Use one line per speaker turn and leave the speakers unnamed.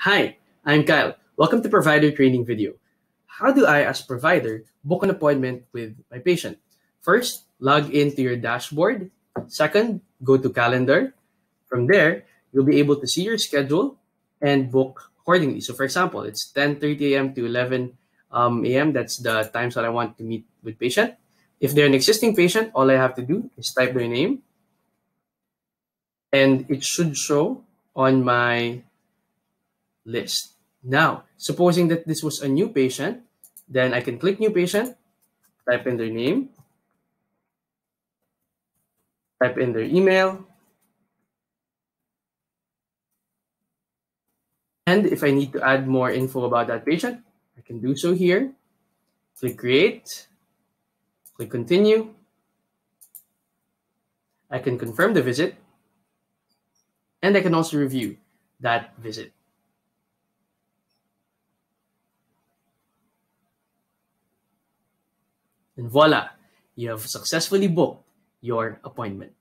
Hi, I'm Kyle. Welcome to Provider Training video. How do I, as provider, book an appointment with my patient? First, log into your dashboard. Second, go to calendar. From there, you'll be able to see your schedule and book accordingly. So for example, it's 10:30 a.m. to 11 a.m. That's the times that I want to meet with patient. If they're an existing patient, all I have to do is type their name and it should show on my list. Now, supposing that this was a new patient, then I can click new patient, type in their name, type in their email, and if I need to add more info about that patient, I can do so here. Click create, click continue. I can confirm the visit, and I can also review that visit. And voila, you have successfully booked your appointment.